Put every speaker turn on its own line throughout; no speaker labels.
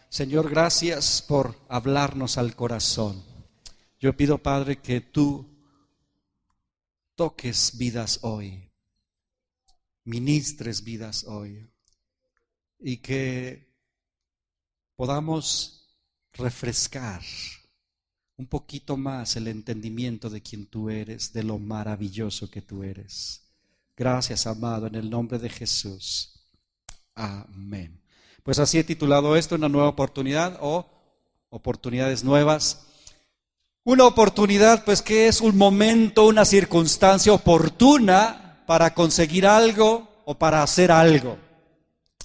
Señor, gracias por hablarnos al corazón. Yo pido, Padre, que tú toques vidas hoy, ministres vidas hoy, y que podamos refrescar un poquito más el entendimiento de quién tú eres, de lo maravilloso que tú eres. Gracias, amado, en el nombre de Jesús. Amén. Pues así he titulado esto, una nueva oportunidad o oportunidades nuevas. Una oportunidad, pues, que es un momento, una circunstancia oportuna para conseguir algo o para hacer algo.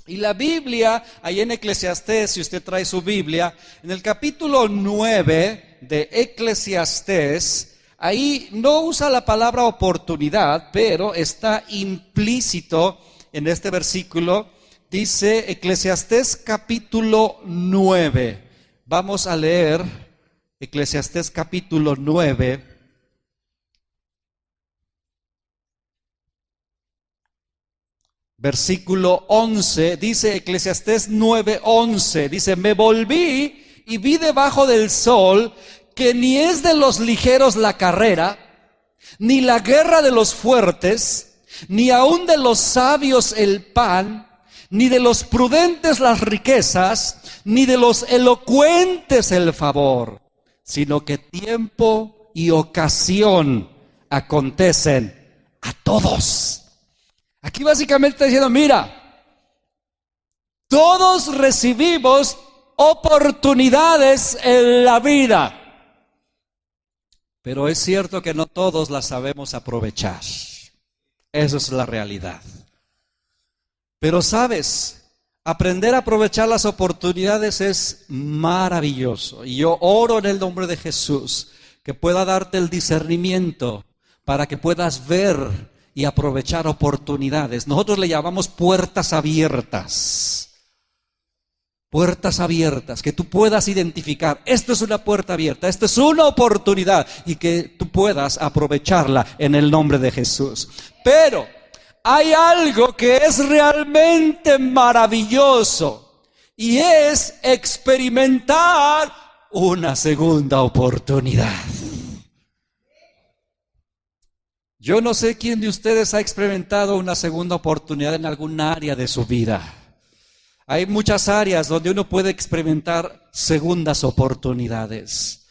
Y la Biblia, ahí en Eclesiastés, si usted trae su Biblia, en el capítulo 9 de Eclesiastés, ahí no usa la palabra oportunidad, pero está implícito en este versículo. Dice Eclesiastés capítulo 9. Vamos a leer Eclesiastés capítulo 9. Versículo 11, dice Eclesiastés 9:11, dice: me volví y vi debajo del sol que ni es de los ligeros la carrera, ni la guerra de los fuertes, ni aun de los sabios el pan, ni de los prudentes las riquezas, ni de los elocuentes el favor, sino que tiempo y ocasión acontecen a todos. Aquí básicamente está diciendo, mira, todos recibimos oportunidades en la vida, pero es cierto que no todos las sabemos aprovechar. Eso es la realidad. Pero sabes, aprender a aprovechar las oportunidades es maravilloso. Y yo oro en el nombre de Jesús que pueda darte el discernimiento para que puedas ver y aprovechar oportunidades. Nosotros le llamamos puertas abiertas. Puertas abiertas, que tú puedas identificar, esto es una puerta abierta, esto es una oportunidad, y que tú puedas aprovecharla en el nombre de Jesús. Pero hay algo que es realmente maravilloso, y es experimentar una segunda oportunidad. Yo no sé quién de ustedes ha experimentado una segunda oportunidad en algún área de su vida. Hay muchas áreas donde uno puede experimentar segundas oportunidades.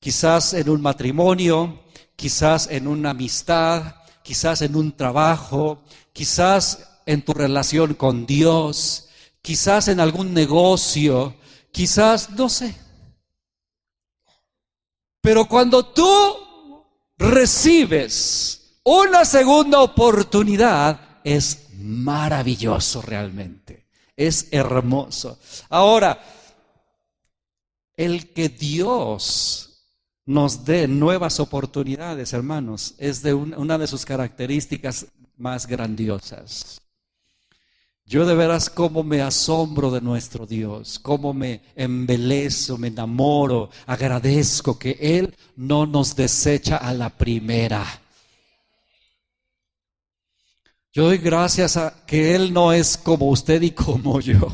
Quizás en un matrimonio, quizás en una amistad, quizás en un trabajo, quizás en tu relación con Dios, quizás en algún negocio, quizás, no sé. Pero cuando tú recibes una segunda oportunidad, es maravilloso realmente, es hermoso. Ahora, el que Dios nos dé nuevas oportunidades, hermanos, es de una de sus características más grandiosas. Yo de veras cómo me asombro de nuestro Dios, cómo me embelezo, me enamoro, agradezco que Él no nos desecha a la primera. Yo doy gracias a que Él no es como usted y como yo,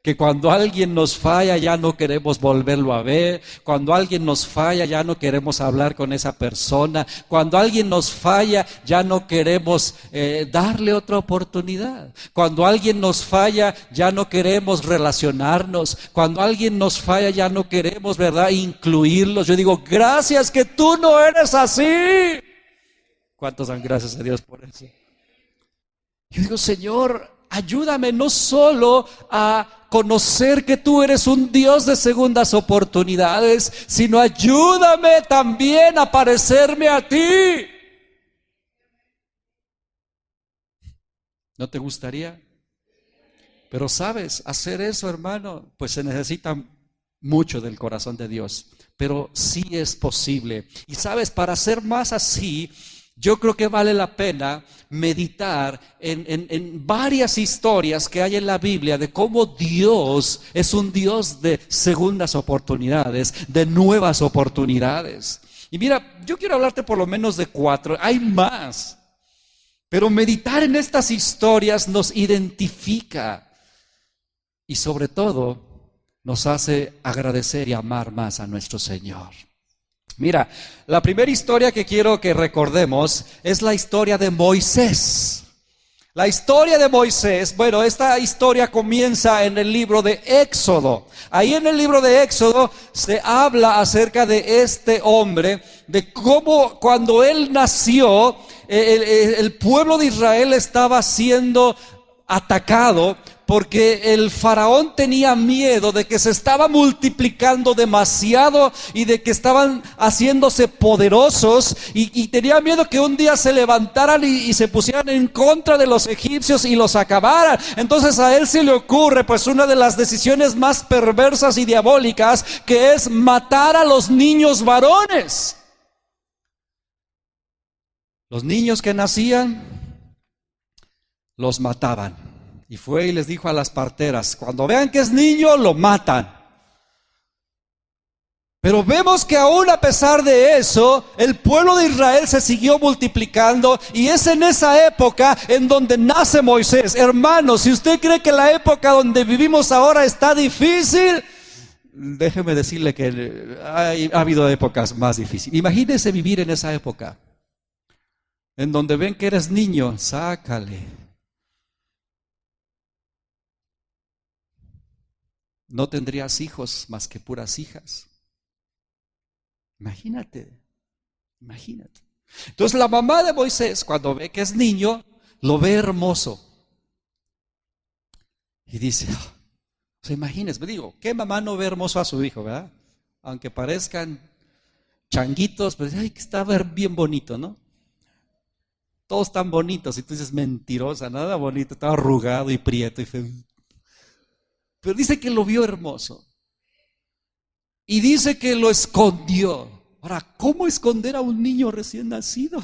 que cuando alguien nos falla ya no queremos volverlo a ver, cuando alguien nos falla ya no queremos hablar con esa persona, cuando alguien nos falla ya no queremos darle otra oportunidad, cuando alguien nos falla ya no queremos relacionarnos, cuando alguien nos falla ya no queremos, ¿verdad?, incluirlos. Yo digo, gracias que tú no eres así. ¿Cuántos dan gracias a Dios por eso? Yo digo, Señor, ayúdame no solo a conocer que tú eres un Dios de segundas oportunidades, sino ayúdame también a parecerme a ti. ¿No te gustaría? Pero sabes, hacer eso, hermano, pues se necesita mucho del corazón de Dios, pero sí es posible. Y sabes, para ser más así, yo creo que vale la pena meditar en varias historias que hay en la Biblia de cómo Dios es un Dios de segundas oportunidades, de nuevas oportunidades. Y mira, yo quiero hablarte por lo menos de 4, hay más, pero meditar en estas historias nos identifica y sobre todo nos hace agradecer y amar más a nuestro Señor. Mira, la primera historia que quiero que recordemos es la historia de Moisés. La historia de Moisés, bueno, esta historia comienza en el libro de Éxodo. Ahí en el libro de Éxodo se habla acerca de este hombre, de cómo cuando él nació, el pueblo de Israel estaba siendo atacado porque el faraón tenía miedo de que se estaba multiplicando demasiado y de que estaban haciéndose poderosos y tenía miedo que un día se levantaran y se pusieran en contra de los egipcios y los acabaran. Entonces a él se le ocurre pues una de las decisiones más perversas y diabólicas, que es matar a los niños varones. Los niños que nacían los mataban. Y fue y les dijo a las parteras: cuando vean que es niño, lo matan. Pero vemos que aún a pesar de eso, el pueblo de Israel se siguió multiplicando, y es en esa época en donde nace Moisés. Hermanos, si usted cree que la época donde vivimos ahora está difícil, déjeme decirle que ha habido épocas más difíciles. Imagínese vivir en esa época, en donde ven que eres niño, sácale. No tendrías hijos más que puras hijas. Imagínate. Entonces la mamá de Moisés, cuando ve que es niño, lo ve hermoso. Y dice, imagínese, me digo, ¿qué mamá no ve hermoso a su hijo, verdad? Aunque parezcan changuitos, pues ay, que está bien bonito, ¿no? Todos tan bonitos, y tú dices, mentirosa, nada bonito, estaba arrugado y prieto y feo. Pero dice que lo vio hermoso. Y dice que lo escondió. Ahora, ¿cómo esconder a un niño recién nacido?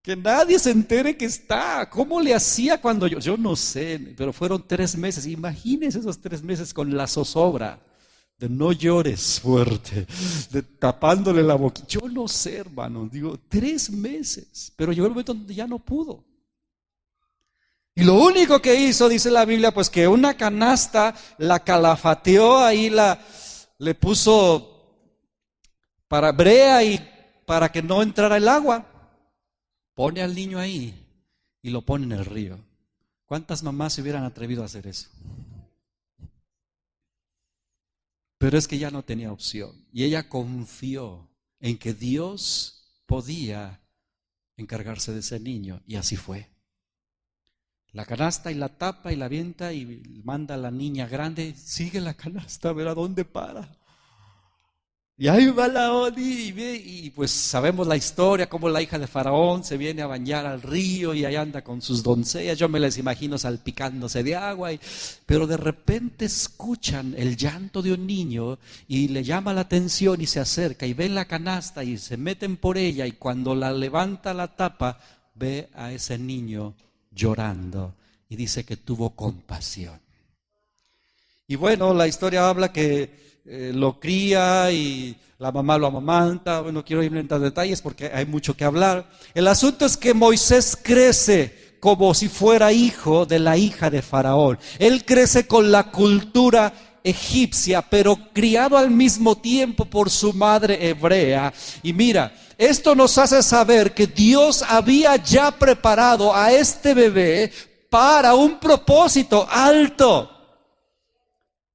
Que nadie se entere que está. ¿Cómo le hacía cuando yo no sé, pero fueron 3 meses. Imagínense esos 3 meses con la zozobra de no llores fuerte, de tapándole la boca. Yo no sé, hermano, digo, 3 meses. Pero llegó el momento donde ya no pudo. Y lo único que hizo, dice la Biblia, pues que una canasta la calafateó, ahí le puso para brea y para que no entrara el agua. Pone al niño ahí y lo pone en el río. ¿Cuántas mamás se hubieran atrevido a hacer eso? Pero es que ya no tenía opción. Y ella confió en que Dios podía encargarse de ese niño, y así fue. La canasta y la tapa y la avienta y manda a la niña grande, sigue la canasta a ver a dónde para. Y ahí va la Oni y pues sabemos la historia, cómo la hija de Faraón se viene a bañar al río y ahí anda con sus doncellas. Yo me les imagino salpicándose de agua, pero de repente escuchan el llanto de un niño y le llama la atención y se acerca y ven la canasta y se meten por ella, y cuando la levanta la tapa ve a ese niño llorando y dice que tuvo compasión. Y bueno, la historia habla que lo cría y la mamá lo amamanta. Bueno, quiero ir en detalles porque hay mucho que hablar. El asunto es que Moisés crece como si fuera hijo de la hija de Faraón. Él crece con la cultura egipcia, pero criado al mismo tiempo por su madre hebrea. Y mira, esto nos hace saber que Dios había ya preparado a este bebé para un propósito alto.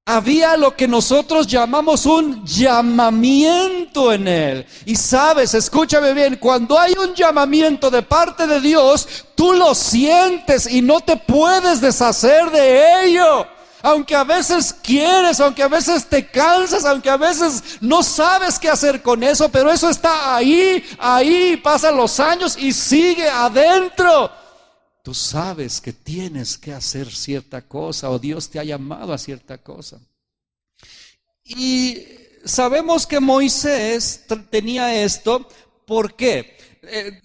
Había lo que nosotros llamamos un llamamiento en él. Y sabes, escúchame bien, cuando hay un llamamiento de parte de Dios, tú lo sientes y no te puedes deshacer de ello. Aunque a veces quieres, aunque a veces te cansas, aunque a veces no sabes qué hacer con eso, pero eso está ahí, pasan los años y sigue adentro. Tú sabes que tienes que hacer cierta cosa, o Dios te ha llamado a cierta cosa. Y sabemos que Moisés tenía esto. ¿Por qué?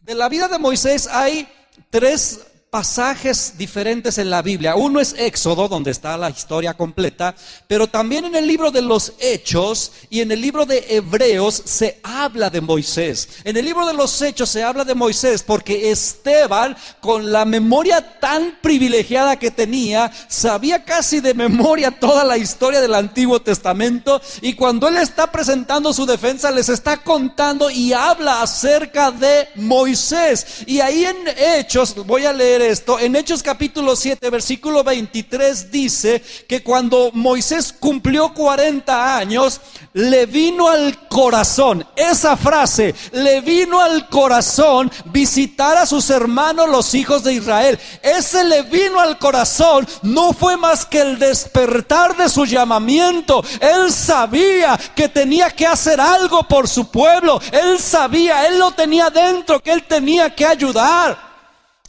De la vida de Moisés hay 3 pasajes diferentes en la Biblia. Uno es Éxodo, donde está la historia completa, pero también en el libro de los Hechos y en el libro de Hebreos se habla de Moisés. En el libro de los Hechos se habla de Moisés porque Esteban, con la memoria tan privilegiada que tenía, sabía casi de memoria toda la historia del Antiguo Testamento, y cuando él está presentando su defensa les está contando y habla acerca de Moisés. Y ahí en Hechos, voy a leer esto, en Hechos capítulo 7 versículo 23 dice que cuando Moisés cumplió 40 años, le vino al corazón, esa frase, le vino al corazón visitar a sus hermanos los hijos de Israel. Ese le vino al corazón no fue más que el despertar de su llamamiento. Él sabía que tenía que hacer algo por su pueblo. Él sabía, él lo tenía dentro, que él tenía que ayudar.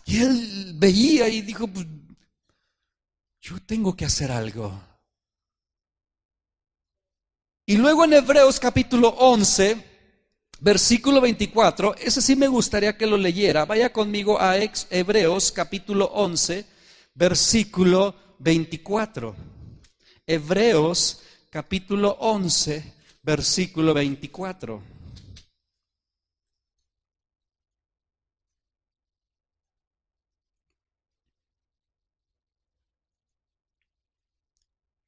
Y él veía y dijo, pues, yo tengo que hacer algo. Y luego en Hebreos capítulo 11, versículo 24, ese sí me gustaría que lo leyera. Vaya conmigo a Hebreos capítulo 11, versículo 24. Hebreos capítulo 11, versículo 24.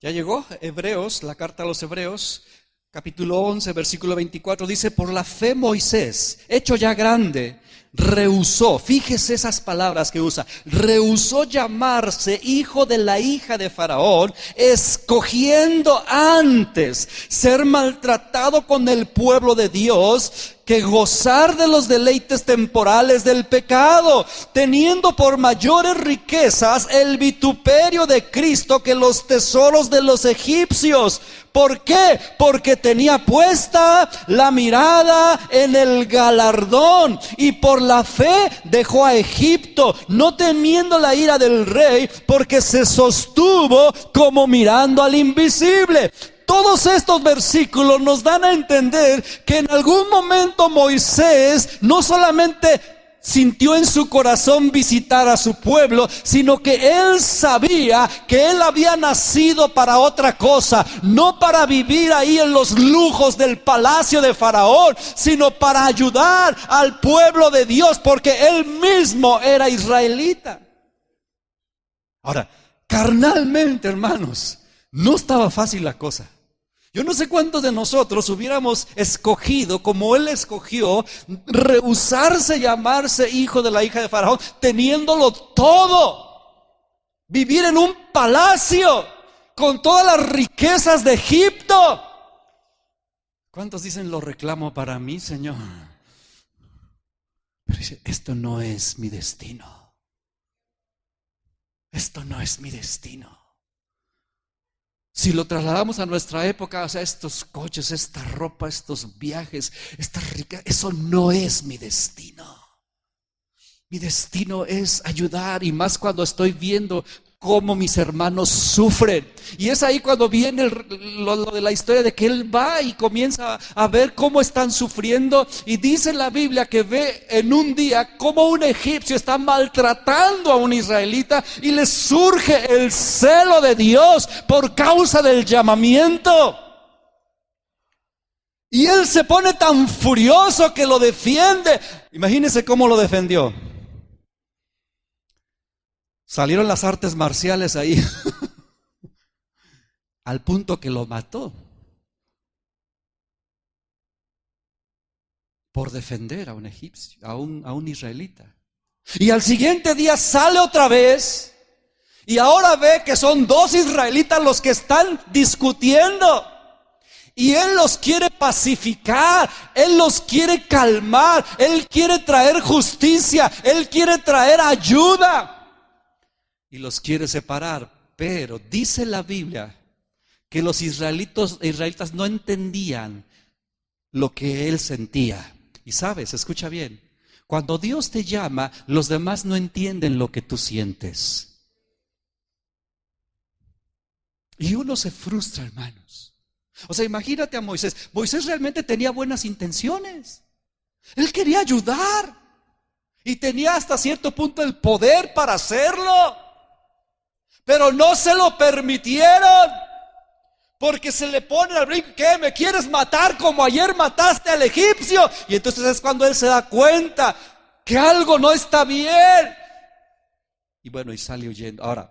¿Ya llegó? Hebreos, la carta a los Hebreos, capítulo 11, versículo 24, dice: por la fe Moisés, hecho ya grande, rehusó, fíjese esas palabras que usa, rehusó llamarse hijo de la hija de Faraón, escogiendo antes ser maltratado con el pueblo de Dios que gozar de los deleites temporales del pecado, teniendo por mayores riquezas el vituperio de Cristo que los tesoros de los egipcios. ¿Por qué? Porque tenía puesta la mirada en el galardón, y por la fe dejó a Egipto, no temiendo la ira del rey, porque se sostuvo como mirando al invisible. Todos estos versículos nos dan a entender que en algún momento Moisés no solamente sintió en su corazón visitar a su pueblo, sino que él sabía que él había nacido para otra cosa, no para vivir ahí en los lujos del palacio de Faraón, sino para ayudar al pueblo de Dios, porque él mismo era israelita. Ahora, carnalmente, hermanos, no estaba fácil la cosa. Yo no sé cuántos de nosotros hubiéramos escogido, como él escogió, rehusarse llamarse hijo de la hija de Faraón, teniéndolo todo. Vivir en un palacio con todas las riquezas de Egipto. ¿Cuántos dicen, lo reclamo para mí, Señor? Pero dice, esto no es mi destino. Esto no es mi destino. Si lo trasladamos a nuestra época, o sea, estos coches, esta ropa, estos viajes, esta riqueza, eso no es mi destino. Mi destino es ayudar, y más cuando estoy viendo cómo mis hermanos sufren. Y es ahí cuando viene lo de la historia de que él va y comienza a ver cómo están sufriendo. Y dice la Biblia que ve en un día cómo un egipcio está maltratando a un israelita, y le surge el celo de Dios por causa del llamamiento. Y él se pone tan furioso que lo defiende. Imagínense cómo lo defendió. Salieron las artes marciales ahí, al punto que lo mató por defender a un egipcio, a un israelita. Y al siguiente día sale otra vez, y ahora ve que son dos israelitas los que están discutiendo. Y él los quiere pacificar, él los quiere calmar, él quiere traer justicia, él quiere traer ayuda. Y los quiere separar, pero dice la Biblia que los israelitas no entendían lo que él sentía. Y sabes, escucha bien, cuando Dios te llama, los demás no entienden lo que tú sientes. Y uno se frustra, hermanos. O sea, imagínate a Moisés. Moisés realmente tenía buenas intenciones. Él quería ayudar. Y tenía hasta cierto punto el poder para hacerlo. Pero no se lo permitieron. Porque se le pone al brinco, ¿qué? ¿Me quieres matar como ayer mataste al egipcio? Y entonces es cuando él se da cuenta que algo no está bien. Y bueno, y sale huyendo. Ahora,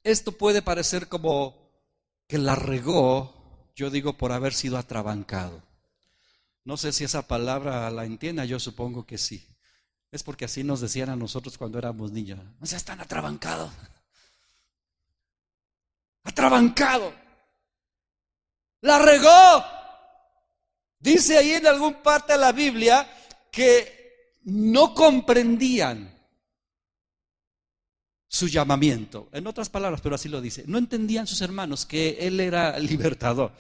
esto puede parecer como que la regó, yo digo, por haber sido atrabancado. No sé si esa palabra la entienda, yo supongo que sí. Es porque así nos decían a nosotros cuando éramos niños. No seas tan atrabancado. Atrabancado. La regó. Dice ahí en algún parte de la Biblia que no comprendían su llamamiento. En otras palabras, pero así lo dice. No entendían sus hermanos que él era libertador.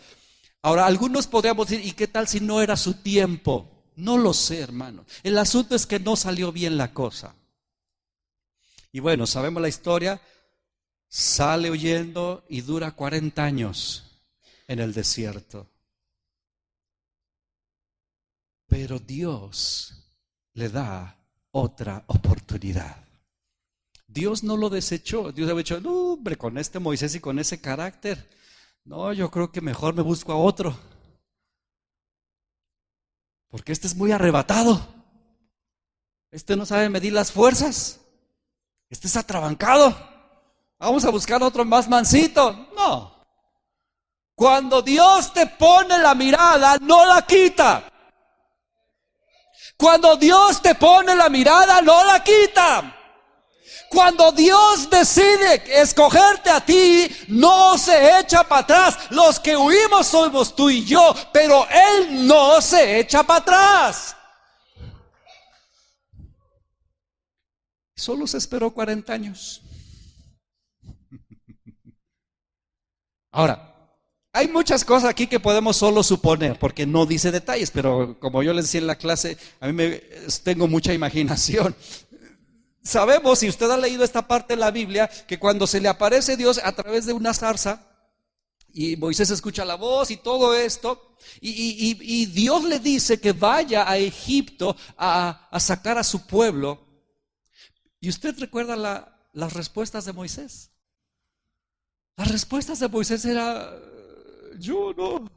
Ahora, algunos podríamos decir, ¿y qué tal si no era su tiempo? No lo sé, hermano. El asunto es que no salió bien la cosa. Y bueno, sabemos la historia. Sale huyendo y dura 40 años en el desierto. Pero Dios le da otra oportunidad. Dios no lo desechó. Dios había dicho, no, hombre, con este Moisés y con ese carácter, no, yo creo que mejor me busco a otro. Porque este es muy arrebatado. Este no sabe medir las fuerzas. Este es atrabancado. Vamos a buscar otro más mansito. No. Cuando Dios te pone la mirada, no la quita. Cuando Dios te pone la mirada, no la quita. Cuando Dios decide escogerte a ti, no se echa para atrás. Los que huimos somos tú y yo, pero Él no se echa para atrás. Solo se esperó 40 años. Ahora, hay muchas cosas aquí que podemos solo suponer, porque no dice detalles, pero como yo les decía en la clase, a mí tengo mucha imaginación. Sabemos, si usted ha leído esta parte de la Biblia, que cuando se le aparece Dios a través de una zarza, y Moisés escucha la voz y todo esto, y Dios le dice que vaya a Egipto a sacar a su pueblo. ¿Y usted recuerda las respuestas de Moisés? Las respuestas de Moisés era, yo no,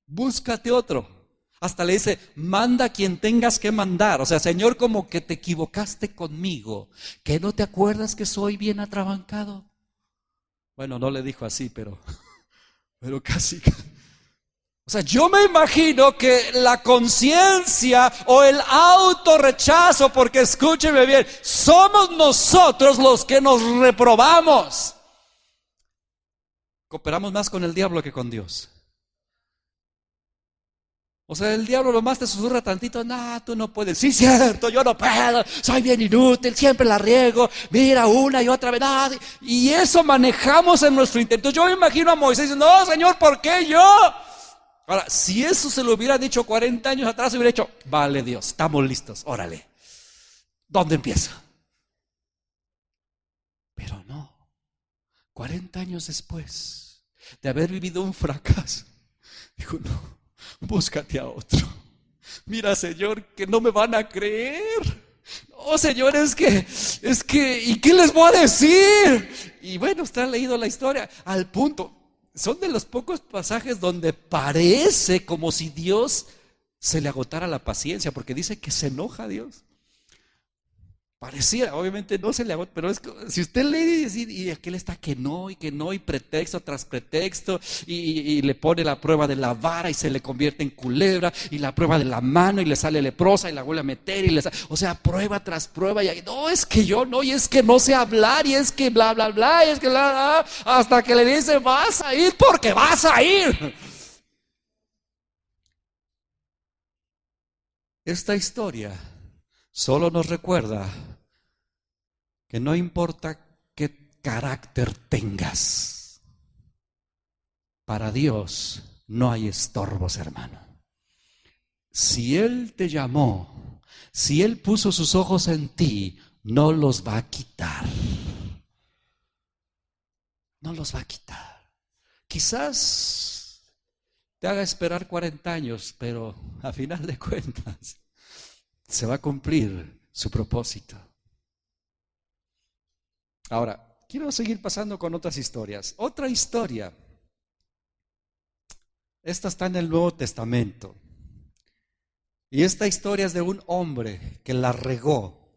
búscate otro. Hasta le dice, manda a quien tengas que mandar. O sea, Señor, como que te equivocaste conmigo, que no te acuerdas que soy bien atrabancado. Bueno, no le dijo así, pero casi. O sea, yo me imagino que la conciencia o el autorrechazo, porque escúcheme bien, somos nosotros los que nos reprobamos. Cooperamos más con el diablo que con Dios. O sea, el diablo nomás te susurra tantito, no, tú no puedes. Sí, cierto, yo no puedo, soy bien inútil, siempre la riego, mira una y otra vez, no. Y eso manejamos en nuestro intento. Yo me imagino a Moisés diciendo, no, Señor, ¿por qué yo? Ahora, si eso se lo hubiera dicho 40 años atrás, hubiera dicho, vale Dios, estamos listos, órale. ¿Dónde empiezo? Pero no, 40 años después de haber vivido un fracaso, dijo, no. Búscate a otro. Mira, Señor, que no me van a creer. No, Señor, es que, ¿y qué les voy a decir? Y bueno, usted ha leído la historia al punto. Son de los pocos pasajes donde parece como si Dios se le agotara la paciencia, porque dice que se enoja Dios. Parecía, obviamente no se le agota, pero es que, si usted lee y aquel está que no, y pretexto tras pretexto, y le pone la prueba de la vara y se le convierte en culebra, y la prueba de la mano y le sale leprosa y la vuelve a meter, o sea, prueba tras prueba, y no, es que yo no, y es que no sé hablar, y es que bla, bla, bla, y es que bla, bla, hasta que le dice, vas a ir porque vas a ir. Esta historia solo nos recuerda que no importa qué carácter tengas, para Dios no hay estorbos, hermano. Si Él te llamó, si Él puso sus ojos en ti, no los va a quitar. No los va a quitar. Quizás te haga esperar 40 años, pero a final de cuentas se va a cumplir su propósito. Ahora, quiero seguir pasando con otras historias. Otra historia. Esta está en el Nuevo Testamento. Y esta historia es de un hombre que la regó,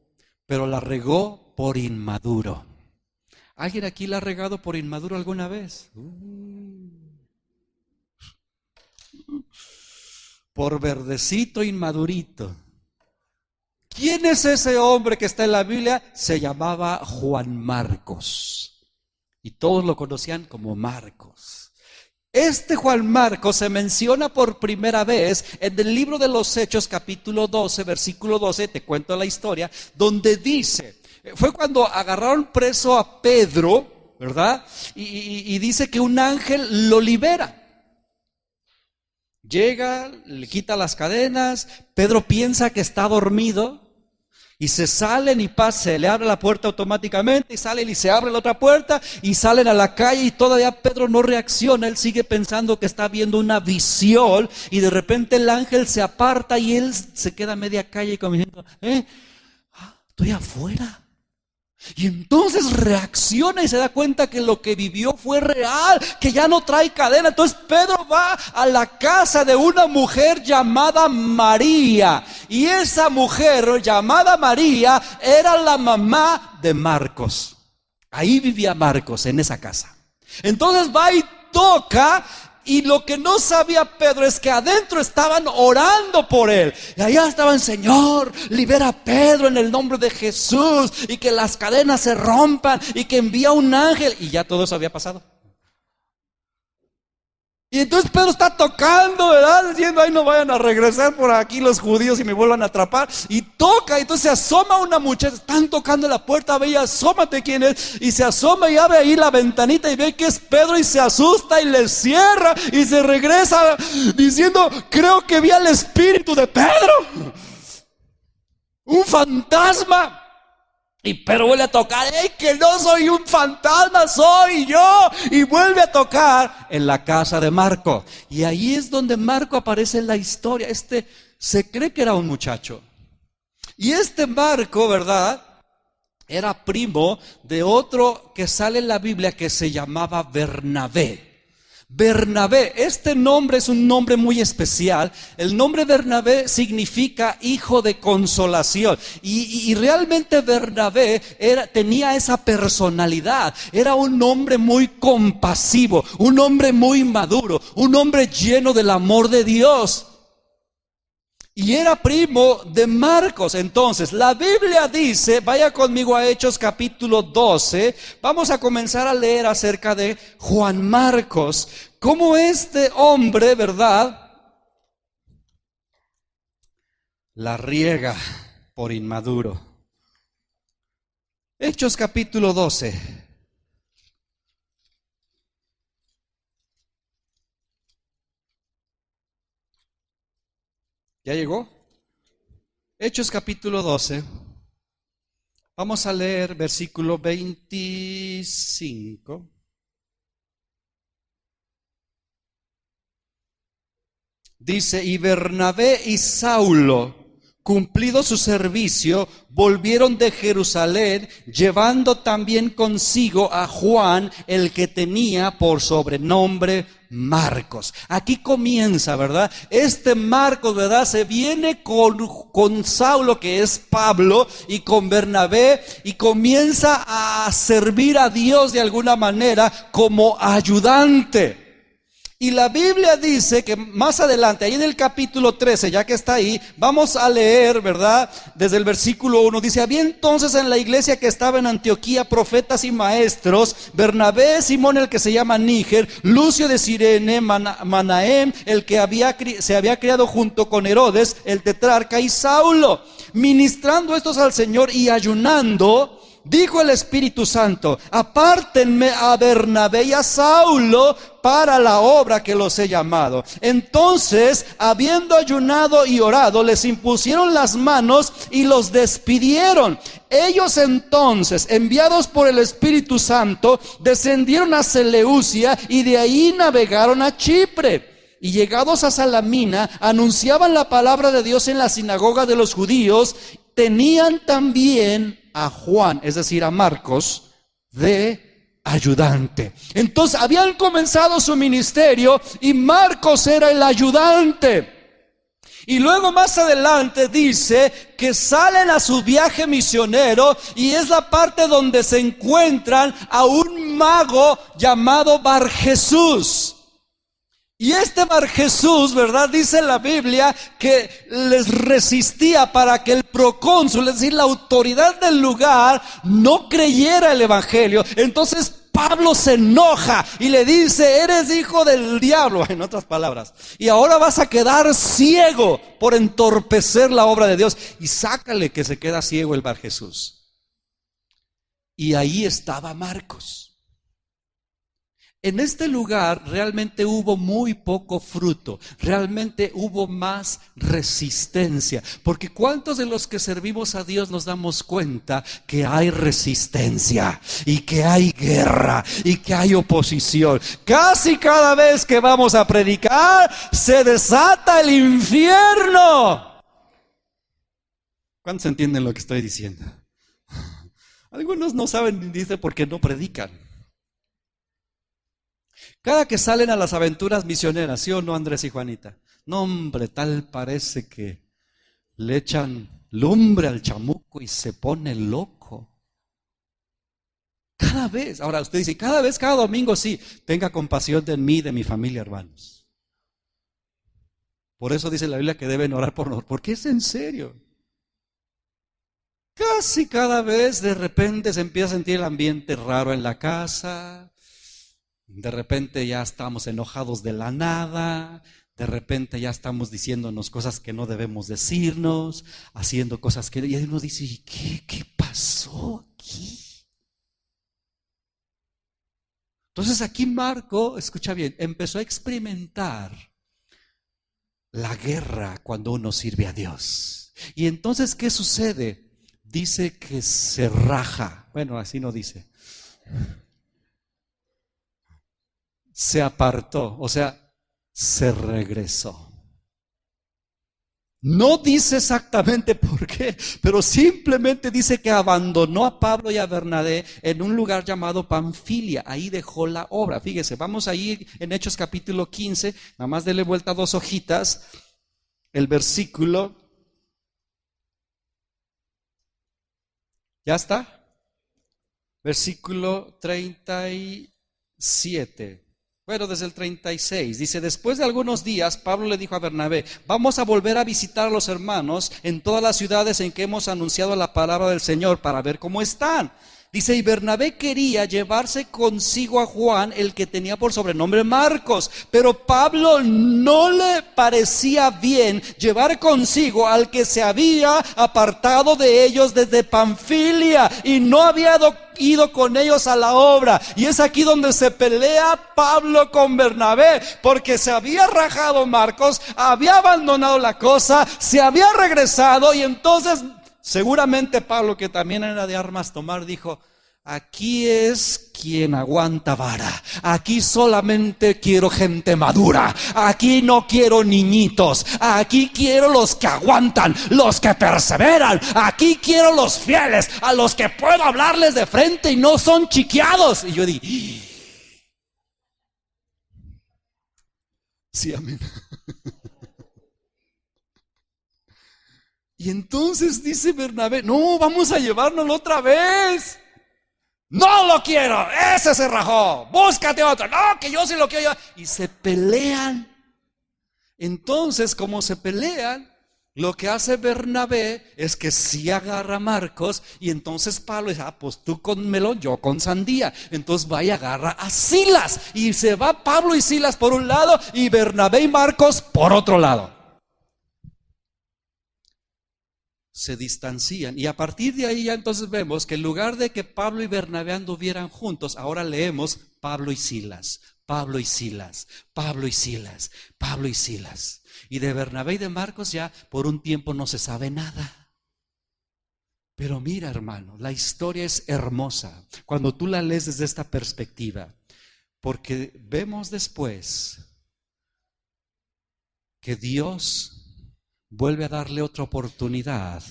pero la regó por inmaduro. ¿Alguien aquí la ha regado por inmaduro alguna vez? Por verdecito inmadurito. ¿Quién es ese hombre que está en la Biblia? Se llamaba Juan Marcos. Y todos lo conocían como Marcos. Este Juan Marcos se menciona por primera vez en el libro de los Hechos, capítulo 12, versículo 12, te cuento la historia, donde dice, fue cuando agarraron preso a Pedro, ¿verdad? Y dice que un ángel lo libera. Llega, le quita las cadenas, Pedro piensa que está dormido y se salen y se le abre la puerta automáticamente y salen y se abre la otra puerta y salen a la calle y todavía Pedro no reacciona, él sigue pensando que está viendo una visión y de repente el ángel se aparta y él se queda a media calle como diciendo, estoy afuera. Y entonces reacciona y se da cuenta que lo que vivió fue real, que ya no trae cadena. Entonces Pedro va a la casa de una mujer llamada María. Y esa mujer llamada María era la mamá de Marcos. Ahí vivía Marcos, en esa casa. Entonces va y toca. Y lo que no sabía Pedro es que adentro estaban orando por él. Y allá estaban, Señor, libera a Pedro en el nombre de Jesús. Y que las cadenas se rompan. Y que envía un ángel. Y ya todo eso había pasado. Y entonces Pedro está tocando, ¿verdad? Diciendo, ay, no vayan a regresar por aquí los judíos y me vuelvan a atrapar. Y toca, y entonces se asoma una muchacha, están tocando la puerta, ve y asómate quién es. Y se asoma y abre ahí la ventanita y ve que es Pedro y se asusta y le cierra y se regresa diciendo, creo que vi al espíritu de Pedro. Un fantasma. Y Pedro vuelve a tocar, que no soy un fantasma, soy yo. Y vuelve a tocar en la casa de Marco. Y ahí es donde Marco aparece en la historia. Se cree que era un muchacho. Y este Marco, ¿verdad? Era primo de otro que sale en la Biblia que se llamaba Bernabé. Bernabé, este nombre es un nombre muy especial. El nombre Bernabé significa hijo de consolación. Y realmente Bernabé tenía esa personalidad. Era un hombre muy compasivo, un hombre muy maduro, un hombre lleno del amor de Dios. Y era primo de Marcos. Entonces, la Biblia dice, vaya conmigo a Hechos capítulo 12, vamos a comenzar a leer acerca de Juan Marcos, cómo este hombre, ¿verdad?, la riega por inmaduro. Hechos capítulo 12. ¿Ya llegó? Hechos capítulo 12. Vamos a leer versículo 25. Dice, y Bernabé y Saulo, cumplido su servicio, volvieron de Jerusalén, llevando también consigo a Juan, el que tenía por sobrenombre Marcos. Aquí comienza, ¿verdad? Este Marcos, ¿verdad? Se viene con Saulo, que es Pablo, y con Bernabé, y comienza a servir a Dios de alguna manera como ayudante. Y la Biblia dice que más adelante, ahí en el capítulo 13, ya que está ahí, vamos a leer, ¿verdad? Desde el versículo 1, dice, había entonces en la iglesia que estaba en Antioquía profetas y maestros, Bernabé, Simón el que se llama Níger, Lucio de Cirene, Manahem, el que se había criado junto con Herodes, el tetrarca, y Saulo. Ministrando estos al Señor y ayunando, dijo el Espíritu Santo, apártenme a Bernabé y a Saulo para la obra que los he llamado. Entonces, habiendo ayunado y orado, les impusieron las manos y los despidieron. Ellos entonces, enviados por el Espíritu Santo, descendieron a Seleucia y de ahí navegaron a Chipre. y llegados a Salamina, anunciaban la palabra de Dios en la sinagoga de los judíos. Tenían también a Juan, es decir, a Marcos, de ayudante. Entonces habían comenzado su ministerio y Marcos era el ayudante. Y luego más adelante dice que salen a su viaje misionero, y es la parte donde se encuentran a un mago llamado Barjesús. Y este Barjesús, ¿verdad? Dice la Biblia que les resistía para que el procónsul, es decir, la autoridad del lugar, no creyera el evangelio. Entonces Pablo se enoja y le dice: eres hijo del diablo, en otras palabras, y ahora vas a quedar ciego por entorpecer la obra de Dios. Y sácale que se queda ciego el Barjesús. Y ahí estaba Marcos. En este lugar realmente hubo muy poco fruto, realmente hubo más resistencia, porque ¿cuántos de los que servimos a Dios nos damos cuenta que hay resistencia y que hay guerra y que hay oposición? Casi cada vez que vamos a predicar se desata el infierno. ¿Cuántos entienden lo que estoy diciendo? Algunos no saben, dice, porque no predican. Cada que salen a las aventuras misioneras, ¿sí o no, Andrés y Juanita? No, hombre, tal parece que le echan lumbre al chamuco y se pone loco. Cada vez, ahora usted dice, cada vez, cada domingo, sí, tenga compasión de mí, de mi familia, hermanos. Por eso dice la Biblia que deben orar por nosotros, porque es en serio. Casi cada vez de repente se empieza a sentir el ambiente raro en la casa. De repente ya estamos enojados de la nada, de repente ya estamos diciéndonos cosas que no debemos decirnos, haciendo cosas que... Y uno dice: ¿qué pasó aquí? Entonces aquí Marco, escucha bien, empezó a experimentar la guerra cuando uno sirve a Dios. Y entonces, ¿qué sucede? Dice que se raja. Bueno, así no dice. Se apartó, o sea, se regresó. No dice exactamente por qué, pero simplemente dice que abandonó a Pablo y a Bernabé en un lugar llamado Panfilia. Ahí dejó la obra. Fíjese, vamos ahí en Hechos capítulo 15, nada más dele vuelta 2 hojitas, el versículo. ¿Ya está? Versículo 37. Bueno, desde el 36, dice: después de algunos días, Pablo le dijo a Bernabé: vamos a volver a visitar a los hermanos en todas las ciudades en que hemos anunciado la palabra del Señor para ver cómo están. Dice: y Bernabé quería llevarse consigo a Juan, el que tenía por sobrenombre Marcos, pero Pablo no le parecía bien llevar consigo al que se había apartado de ellos desde Panfilia y no había ido con ellos a la obra. Y es aquí donde se pelea Pablo con Bernabé, porque se había rajado Marcos, había abandonado la cosa, se había regresado, y entonces seguramente Pablo, que también era de armas tomar, dijo: aquí es quien aguanta vara, aquí solamente quiero gente madura, aquí no quiero niñitos, aquí quiero los que aguantan, los que perseveran, aquí quiero los fieles, a los que puedo hablarles de frente y no son chiqueados. Y yo dije: sí, amén. Y entonces dice Bernabé: no, vamos a llevárnoslo otra vez. No lo quiero, ese se rajó, búscate otro. No, que yo sí lo quiero llevar. Y se pelean. Entonces, como se pelean, lo que hace Bernabé es que sí agarra a Marcos, y entonces Pablo dice: pues tú con melón, yo con sandía. Entonces va y agarra a Silas, y se va Pablo y Silas por un lado y Bernabé y Marcos por otro lado. Se distancian, y a partir de ahí ya entonces vemos que en lugar de que Pablo y Bernabé anduvieran juntos, ahora leemos Pablo y Silas, Pablo y Silas, Pablo y Silas, Pablo y Silas. Y de Bernabé y de Marcos ya por un tiempo no se sabe nada. Pero mira, hermano, la historia es hermosa cuando tú la lees desde esta perspectiva, porque vemos después que Dios vuelve a darle otra oportunidad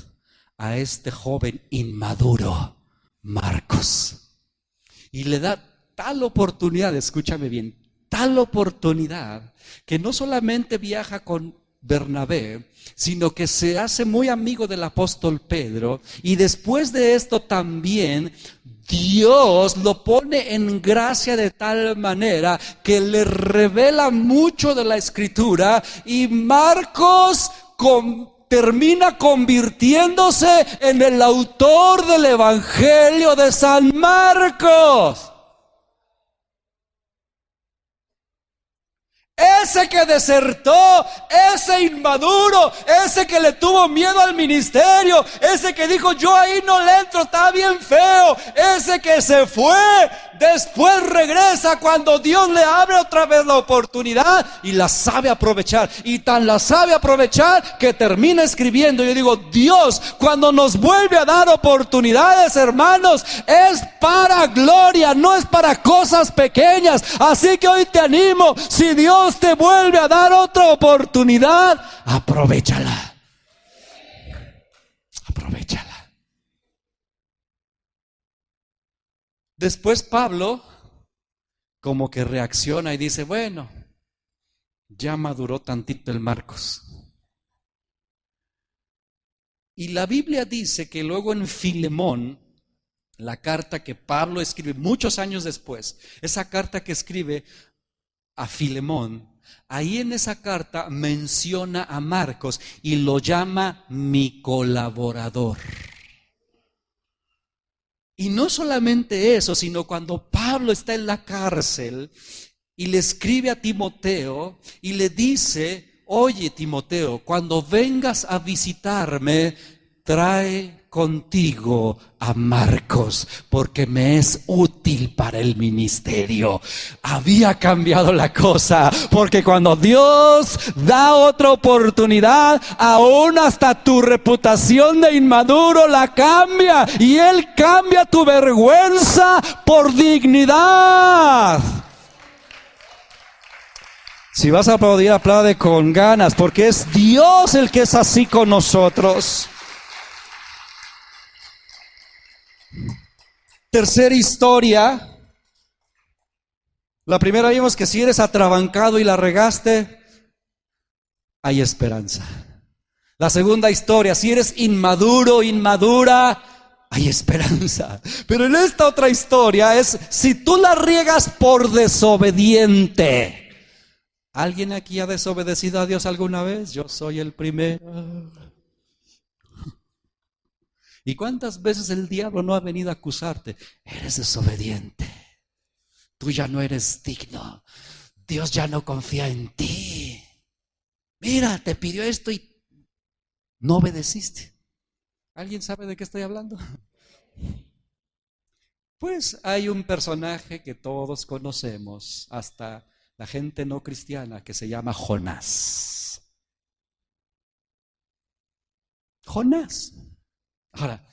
a este joven inmaduro, Marcos. Y le da tal oportunidad, escúchame bien, tal oportunidad, que no solamente viaja con Bernabé, sino que se hace muy amigo del apóstol Pedro, y después de esto también Dios lo pone en gracia de tal manera que le revela mucho de la Escritura, y Marcos termina convirtiéndose en el autor del Evangelio de San Marcos. Ese que desertó, ese inmaduro, ese que le tuvo miedo al ministerio, ese que dijo yo ahí no le entro, está bien feo, ese que se fue, después regresa cuando Dios le abre otra vez la oportunidad y la sabe aprovechar, y tan la sabe aprovechar que termina escribiendo. Yo digo, Dios cuando nos vuelve a dar oportunidades, hermanos, es para gloria, no es para cosas pequeñas. Así que hoy te animo, si Dios te vuelve a dar otra oportunidad, aprovéchala. Aprovéchala. Después Pablo como que reacciona y dice, bueno, ya maduró tantito el Marcos. Y la Biblia dice que luego en Filemón, la carta que Pablo escribe muchos años después, esa carta que escribe a Filemón, ahí en esa carta menciona a Marcos y lo llama mi colaborador. Y no solamente eso, sino cuando Pablo está en la cárcel y le escribe a Timoteo y le dice, oye Timoteo, cuando vengas a visitarme, trae contigo a Marcos, porque me es útil para el ministerio. Había cambiado la cosa, porque cuando Dios da otra oportunidad, aún hasta tu reputación de inmaduro la cambia, y Él cambia tu vergüenza por dignidad. Si vas a aplaudir, aplaude con ganas, porque es Dios el que es así con nosotros. Tercera historia. La primera vimos que si eres atrabancado y la regaste, hay esperanza. La segunda historia, si eres inmaduro, inmadura, hay esperanza. Pero en esta otra historia es si tú la riegas por desobediente. ¿Alguien aquí ha desobedecido a Dios alguna vez? Yo soy el primero. ¿Y cuántas veces el diablo no ha venido a acusarte? Eres desobediente, tú ya no eres digno, Dios ya no confía en ti. Mira, te pidió esto y no obedeciste. ¿Alguien sabe de qué estoy hablando? Pues hay un personaje que todos conocemos, hasta la gente no cristiana, que se llama Jonás. Jonás. Ahora,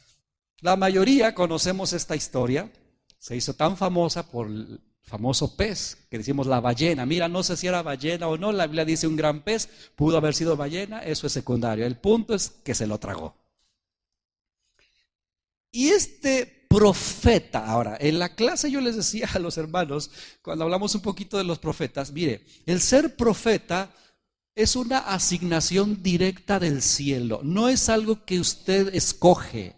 la mayoría conocemos esta historia. Se hizo tan famosa por el famoso pez, que decimos la ballena. Mira, no sé si era ballena o no, la Biblia dice un gran pez, pudo haber sido ballena, eso es secundario. El punto es que se lo tragó. Y este profeta, ahora, en la clase yo les decía a los hermanos, cuando hablamos un poquito de los profetas, mire, el ser profeta es una asignación directa del cielo, no es algo que usted escoge.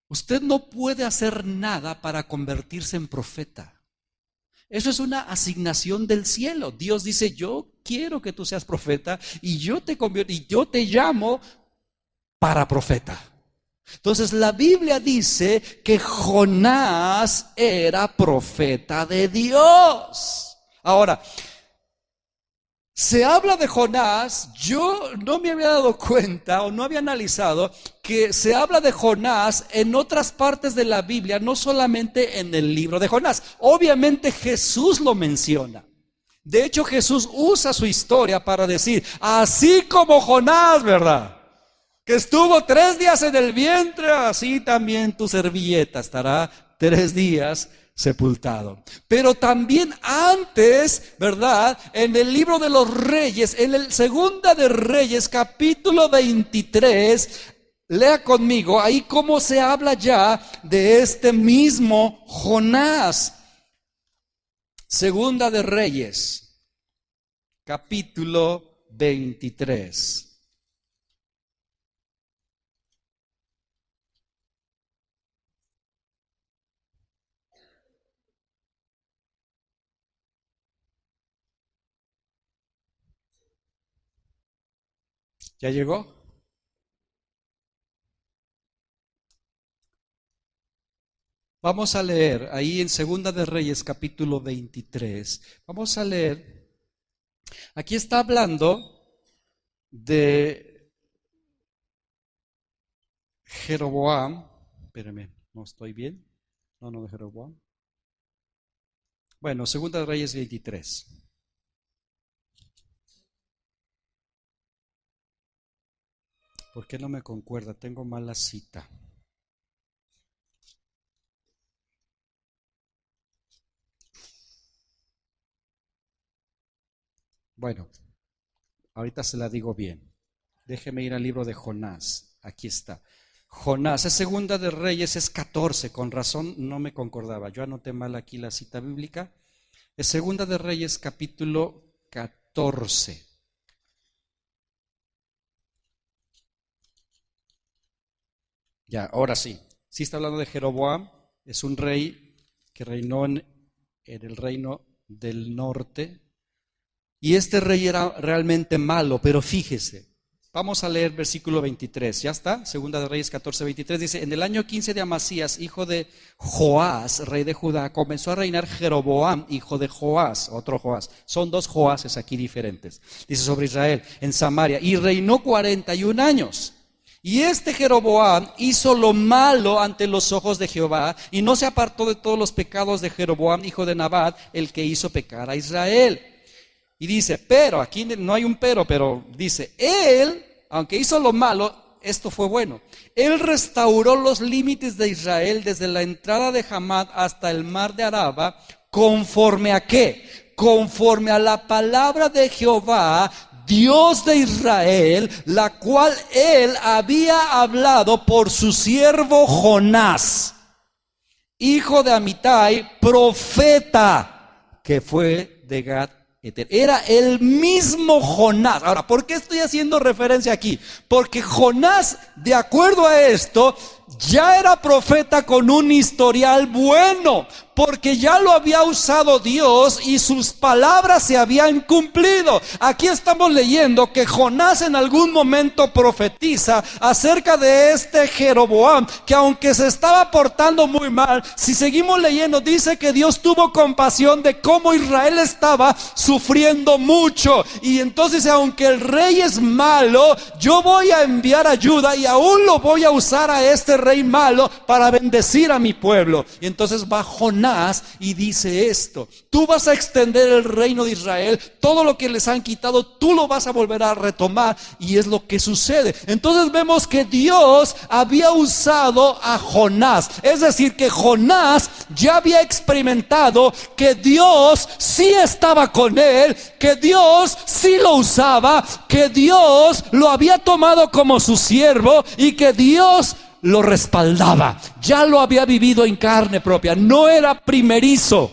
Usted no puede hacer nada para convertirse en profeta. Eso es una asignación del cielo. Dios dice, yo quiero que tú seas profeta y yo te convierto y yo te llamo para profeta. Entonces la Biblia dice que Jonás era profeta de Dios. Ahora, se habla de Jonás, yo no me había dado cuenta o no había analizado que se habla de Jonás en otras partes de la Biblia, no solamente en el libro de Jonás. Obviamente Jesús lo menciona. De hecho, Jesús usa su historia para decir, así como Jonás, ¿verdad?, que estuvo 3 días en el vientre, así también tu servilleta estará 3 días sepultado. Pero también antes, ¿verdad? En el libro de los Reyes, en el Segunda de Reyes, capítulo 23, lea conmigo ahí cómo se habla ya de este mismo Jonás. Segunda de Reyes, capítulo 23. ¿Ya llegó? Vamos a leer ahí en Segunda de Reyes, capítulo 23. Vamos a leer. Aquí está hablando de Jeroboam. Espérame, ¿no estoy bien? No, de Jeroboam. Bueno, Segunda de Reyes 23. ¿Por qué no me concuerda? Tengo mala cita. Bueno, ahorita se la digo bien. Déjeme ir al libro de Jonás. Aquí está. Jonás, es Segunda de Reyes, es 14. Con razón no me concordaba. Yo anoté mal aquí la cita bíblica. Es Segunda de Reyes, capítulo 14. Ya, ahora sí. Sí está hablando de Jeroboam. Es un rey que reinó en el reino del norte. Y este rey era realmente malo, pero fíjese, vamos a leer versículo 23, ¿ya está? Segunda de Reyes 14, 23, dice, en el año 15 de Amasías, hijo de Joás, rey de Judá, comenzó a reinar Jeroboam, hijo de Joás, otro Joás, son dos Joáses aquí diferentes, dice sobre Israel, en Samaria, y reinó 41 años. Y este Jeroboam hizo lo malo ante los ojos de Jehová, y no se apartó de todos los pecados de Jeroboam, hijo de Nabat, el que hizo pecar a Israel. Y dice, pero, aquí no hay un pero dice, él, aunque hizo lo malo, esto fue bueno. Él restauró los límites de Israel desde la entrada de Hamad hasta el mar de Araba, ¿conforme a qué? Conforme a la palabra de Jehová, Dios de Israel, la cual él había hablado por su siervo Jonás, hijo de Amitai, profeta, que fue de Gad. Era el mismo Jonás. Ahora, ¿por qué estoy haciendo referencia aquí? Porque Jonás, de acuerdo a esto, ya era profeta con un historial bueno, porque ya lo había usado Dios y sus palabras se habían cumplido. Aquí estamos leyendo que Jonás en algún momento profetiza acerca de este Jeroboam, que aunque se estaba portando muy mal, si seguimos leyendo, dice que Dios tuvo compasión de cómo Israel estaba sufriendo mucho. Y entonces, aunque el rey es malo, yo voy a enviar ayuda y aún lo voy a usar a este rey malo para bendecir a mi pueblo. Y entonces va Jonás y dice esto: tú vas a extender el reino de Israel, todo lo que les han quitado tú lo vas a volver a retomar, y es lo que sucede. Entonces vemos que Dios había usado a Jonás, es decir, que Jonás ya había experimentado que Dios sí estaba con él, que Dios sí lo usaba, que Dios lo había tomado como su siervo y que Dios lo respaldaba. Ya lo había vivido en carne propia, no era primerizo.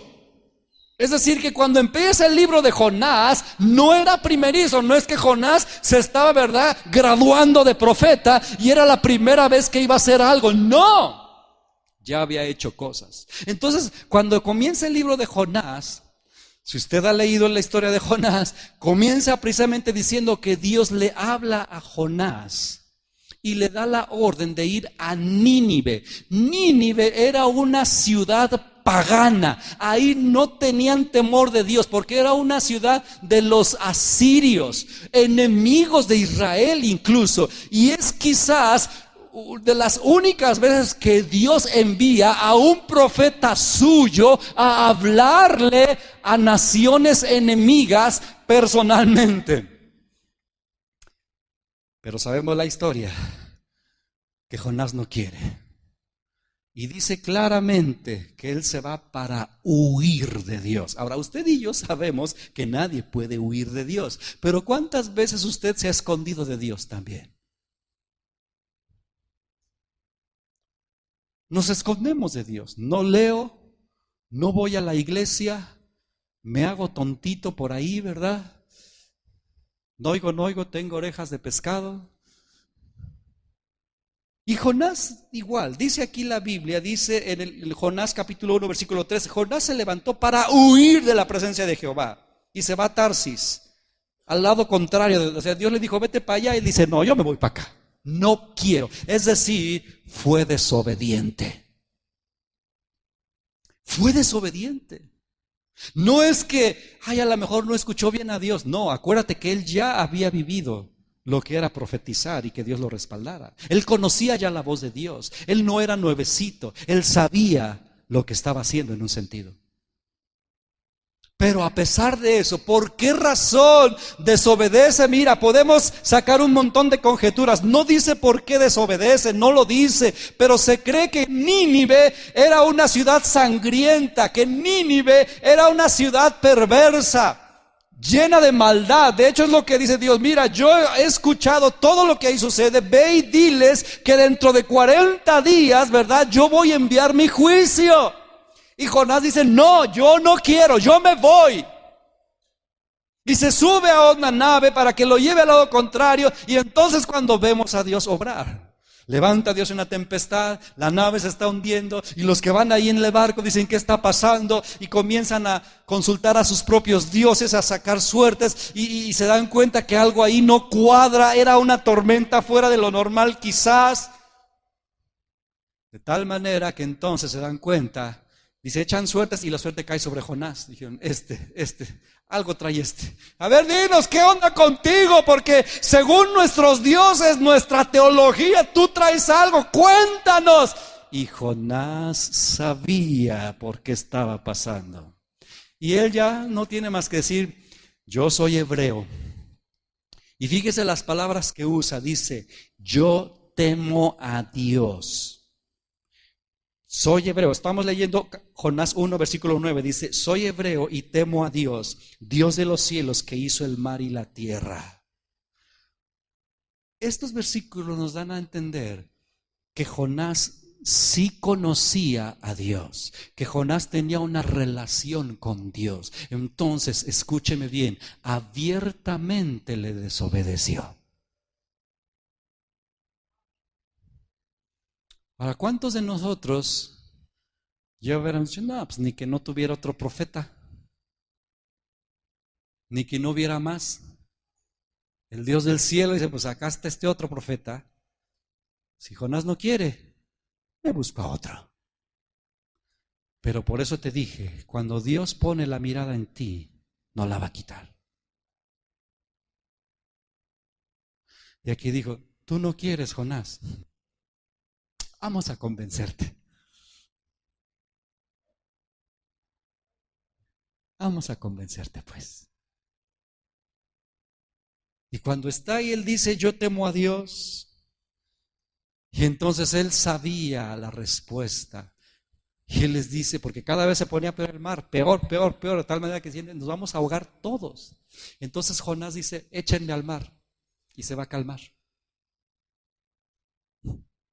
Es decir, que cuando empieza el libro de Jonás, no era primerizo. No es que Jonás se estaba, ¿verdad?, graduando de profeta y era la primera vez que iba a hacer algo. No, ya había hecho cosas. Entonces, cuando comienza el libro de Jonás, si usted ha leído la historia de Jonás, comienza precisamente diciendo que Dios le habla a Jonás y le da la orden de ir a Nínive. Nínive era una ciudad pagana. Ahí no tenían temor de Dios, porque era una ciudad de los asirios, enemigos de Israel incluso. Y es quizás de las únicas veces que Dios envía a un profeta suyo a hablarle a naciones enemigas personalmente. Pero sabemos la historia, que Jonás no quiere. Y dice claramente que él se va para huir de Dios. Ahora, usted y yo sabemos que nadie puede huir de Dios, pero ¿cuántas veces usted se ha escondido de Dios también? Nos escondemos de Dios. No leo, no voy a la iglesia, me hago tontito por ahí, ¿verdad? No oigo, tengo orejas de pescado. Y Jonás igual, dice aquí la Biblia, dice en el Jonás capítulo 1 versículo 13, Jonás se levantó para huir de la presencia de Jehová y se va a Tarsis, al lado contrario, o sea, Dios le dijo vete para allá y él dice no, yo me voy para acá, no quiero, es decir, fue desobediente. Fue desobediente. No es que, a lo mejor no escuchó bien a Dios. No, acuérdate que él ya había vivido lo que era profetizar y que Dios lo respaldara. Él conocía ya la voz de Dios. Él no era nuevecito. Él sabía lo que estaba haciendo en un sentido. Pero a pesar de eso, ¿por qué razón desobedece? Mira, podemos sacar un montón de conjeturas. No dice por qué desobedece, no lo dice. Pero se cree que Nínive era una ciudad sangrienta, que Nínive era una ciudad perversa, llena de maldad. De hecho es lo que dice Dios. Mira, yo he escuchado todo lo que ahí sucede. Ve y diles que dentro de 40 días, ¿verdad? Yo voy a enviar mi juicio. Y Jonás dice, no, yo no quiero, yo me voy. Y se sube a una nave para que lo lleve al lado contrario. Y entonces cuando vemos a Dios obrar, levanta a Dios una tempestad, la nave se está hundiendo y los que van ahí en el barco dicen ¿qué está pasando? Y comienzan a consultar a sus propios dioses, a sacar suertes y se dan cuenta que algo ahí no cuadra, era una tormenta fuera de lo normal quizás. De tal manera que entonces se dan cuenta. Dice, echan suertes y la suerte cae sobre Jonás. Dijeron, algo trae este. A ver, dinos, ¿qué onda contigo? Porque según nuestros dioses, nuestra teología, tú traes algo, cuéntanos. Y Jonás sabía por qué estaba pasando. Y él ya no tiene más que decir, yo soy hebreo. Y fíjese las palabras que usa, dice, yo temo a Dios. Soy hebreo, estamos leyendo Jonás 1 versículo 9, dice, soy hebreo y temo a Dios, Dios de los cielos que hizo el mar y la tierra. Estos versículos nos dan a entender que Jonás sí conocía a Dios, que Jonás tenía una relación con Dios. Entonces, escúcheme bien, abiertamente le desobedeció. Ahora, ¿cuántos de nosotros ya hubieran dicho, no, pues ni que no tuviera otro profeta, ni que no hubiera más? El Dios del cielo dice, pues acá está este otro profeta. Si Jonás no quiere, me busco a otro. Pero por eso te dije, cuando Dios pone la mirada en ti, no la va a quitar. Y aquí dijo, tú no quieres, Jonás. Vamos a convencerte. Vamos a convencerte, pues. Y cuando está ahí, él dice, yo temo a Dios. Y entonces él sabía la respuesta. Y él les dice, porque cada vez se ponía peor el mar, peor, de tal manera que nos vamos a ahogar todos. Entonces Jonás dice, échenme al mar. Y se va a calmar.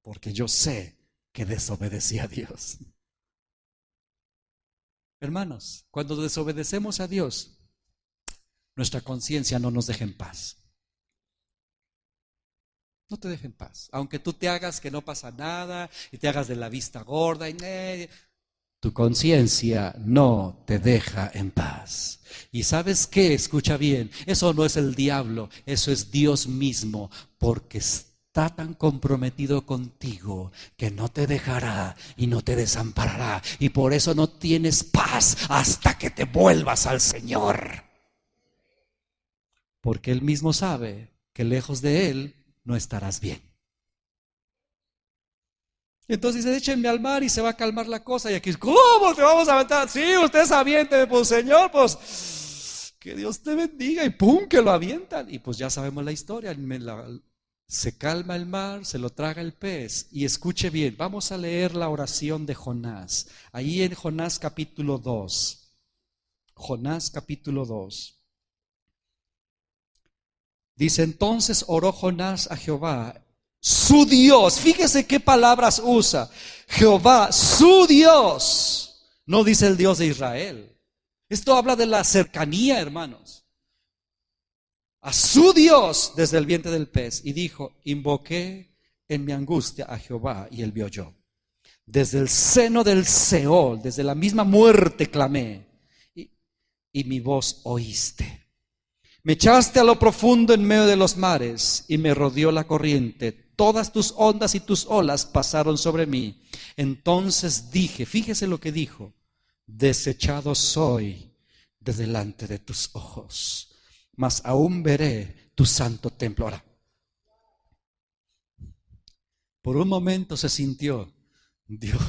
Porque yo sé que desobedecí a Dios. Hermanos, cuando desobedecemos a Dios, nuestra conciencia no nos deja en paz. No te deja en paz. Aunque tú te hagas que no pasa nada y te hagas de la vista gorda, tu conciencia no te deja en paz. ¿Y sabes qué? Escucha bien, eso no es el diablo, eso es Dios mismo, porque está tan comprometido contigo que no te dejará y no te desamparará. Y por eso no tienes paz hasta que te vuelvas al Señor. Porque Él mismo sabe que lejos de Él no estarás bien. Entonces dice, échenme al mar y se va a calmar la cosa. Y aquí, ¿cómo te vamos a aventar? Sí, usted aviente, pues Señor, pues que Dios te bendiga. Y pum, que lo avientan. Y pues ya sabemos la historia. Se calma el mar, se lo traga el pez. Y escuche bien, vamos a leer la oración de Jonás. Ahí en Jonás capítulo 2. Jonás capítulo 2. Dice, entonces oró Jonás a Jehová, su Dios. Fíjese qué palabras usa. Jehová, su Dios. No dice el Dios de Israel. Esto habla de la cercanía, hermanos. A su Dios desde el vientre del pez. Y dijo, invoqué en mi angustia a Jehová y él me oyó. Desde el seno del Seol, desde la misma muerte clamé. Y mi voz oíste. Me echaste a lo profundo en medio de los mares y me rodeó la corriente. Todas tus ondas y tus olas pasaron sobre mí. Entonces dije, fíjese lo que dijo, desechado soy de delante de tus ojos, mas aún veré tu santo templo. Ahora, por un momento se sintió, Dios,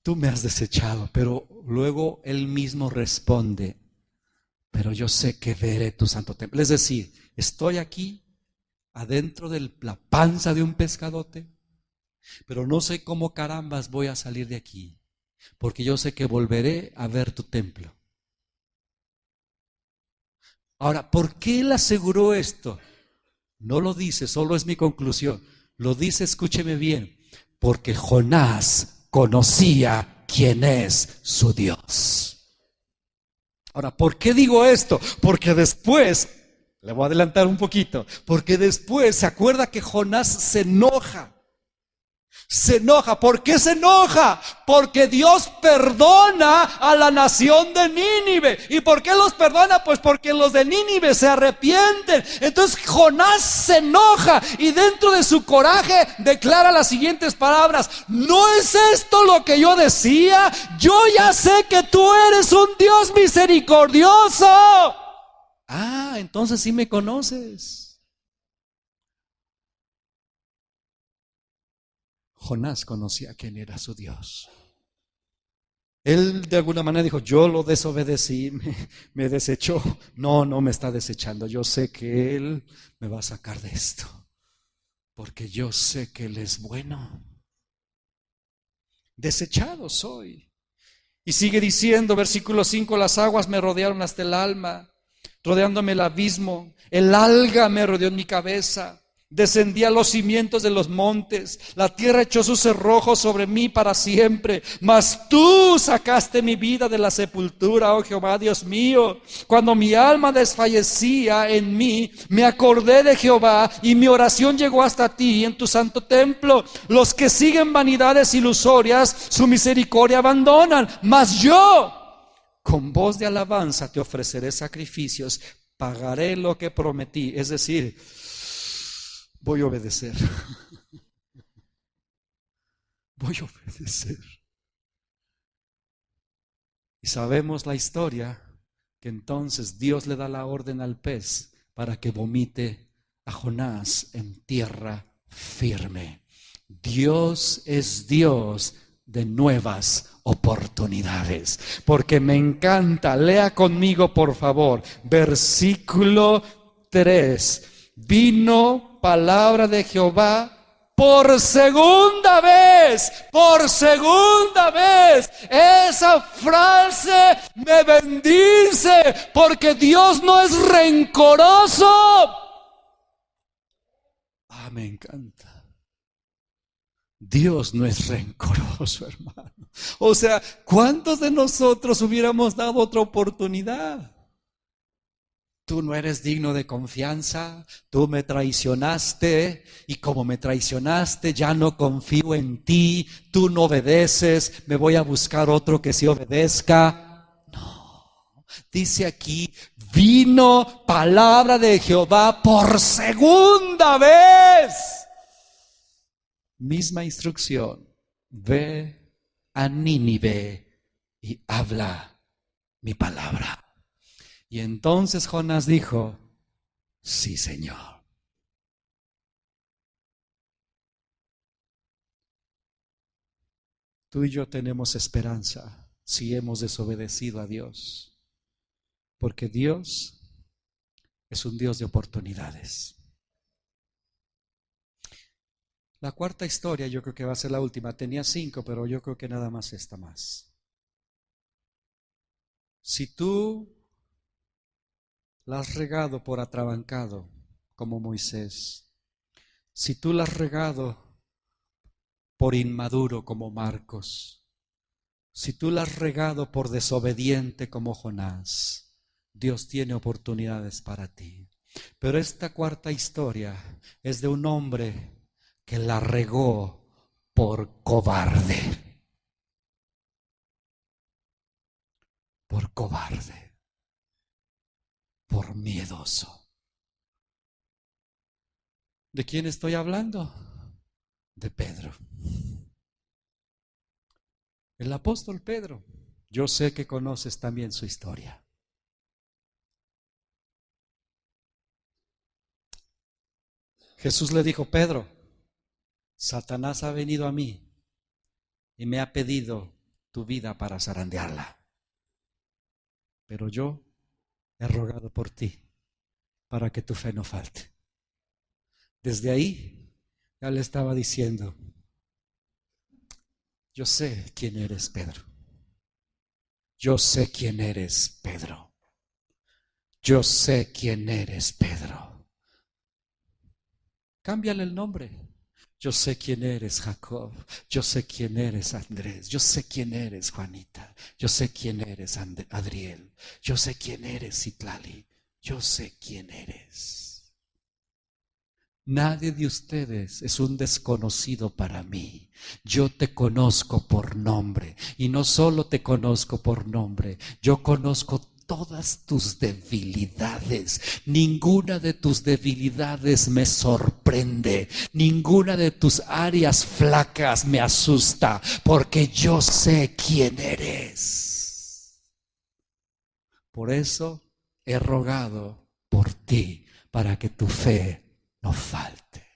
tú me has desechado, pero luego él mismo responde, pero yo sé que veré tu santo templo. Es decir, estoy aquí adentro de la panza de un pescadote, pero no sé cómo carambas voy a salir de aquí, porque yo sé que volveré a ver tu templo. Ahora, ¿por qué él aseguró esto? No lo dice, solo es mi conclusión. Lo dice, escúcheme bien, porque Jonás conocía quién es su Dios. Ahora, ¿por qué digo esto? Porque después, le voy a adelantar un poquito, porque después se acuerda que Jonás se enoja. Se enoja. ¿Por qué se enoja? Porque Dios perdona a la nación de Nínive. ¿Y por qué los perdona? Pues porque los de Nínive se arrepienten. Entonces Jonás se enoja y dentro de su coraje declara las siguientes palabras: ¿no es esto lo que yo decía? Yo ya sé que tú eres un Dios misericordioso. Ah, entonces sí me conoces. Jonás conocía quién era su Dios. Él de alguna manera dijo, yo lo desobedecí, me desechó. No me está desechando. Yo sé que Él me va a sacar de esto, porque yo sé que Él es bueno. Desechado soy. Y sigue diciendo, versículo 5, las aguas me rodearon hasta el alma, rodeándome el abismo, el alga me rodeó en mi cabeza. Descendí a los cimientos de los montes, la tierra echó sus cerrojos sobre mí para siempre. Mas tú sacaste mi vida de la sepultura, oh Jehová, Dios mío. Cuando mi alma desfallecía en mí, me acordé de Jehová y mi oración llegó hasta ti en tu santo templo. Los que siguen vanidades ilusorias, su misericordia abandonan. Mas yo, con voz de alabanza, te ofreceré sacrificios, pagaré lo que prometí. Es decir, voy a obedecer. Voy a obedecer. Y sabemos la historia, que entonces Dios le da la orden al pez para que vomite a Jonás en tierra firme. Dios es Dios de nuevas oportunidades. Porque me encanta, lea conmigo por favor, versículo 3. Vino palabra de Jehová por segunda vez. Esa frase me bendice, porque Dios no es rencoroso. Ah, me encanta. Dios no es rencoroso, hermano. O sea, ¿cuántos de nosotros hubiéramos dado otra oportunidad? Tú no eres digno de confianza, tú me traicionaste y como me traicionaste ya no confío en ti, tú no obedeces, me voy a buscar otro que sí obedezca. No, dice aquí, vino palabra de Jehová por segunda vez. Misma instrucción, ve a Nínive y habla mi palabra. Y entonces Jonás dijo, sí, Señor. Tú y yo tenemos esperanza si hemos desobedecido a Dios, porque Dios es un Dios de oportunidades. La cuarta historia yo creo que va a ser la última. Tenía 5, pero yo creo que nada más esta más. Si tú la has regado por atrabancado, como Moisés, si tú la has regado por inmaduro, como Marcos, si tú la has regado por desobediente, como Jonás, Dios tiene oportunidades para ti. Pero esta cuarta historia es de un hombre que la regó por cobarde. Por cobarde. Por miedoso. ¿De quién estoy hablando? De Pedro. El apóstol Pedro. Yo sé que conoces también su historia. Jesús le dijo: Pedro, Satanás ha venido a mí y me ha pedido tu vida para zarandearla. Pero yo he rogado por ti para que tu fe no falte. Desde ahí ya le estaba diciendo: yo sé quién eres, Pedro. Yo sé quién eres, Pedro. Yo sé quién eres, Pedro. Cámbiale el nombre. Yo sé quién eres, Jacob. Yo sé quién eres, Andrés. Yo sé quién eres, Juanita. Yo sé quién eres, Adriel. Yo sé quién eres, Citlali. Yo sé quién eres. Nadie de ustedes es un desconocido para mí. Yo te conozco por nombre. Y no solo te conozco por nombre, yo conozco todas tus debilidades. Ninguna de tus debilidades me sorprende. Ninguna de tus áreas flacas me asusta, porque yo sé quién eres. Por eso he rogado por ti, para que tu fe no falte.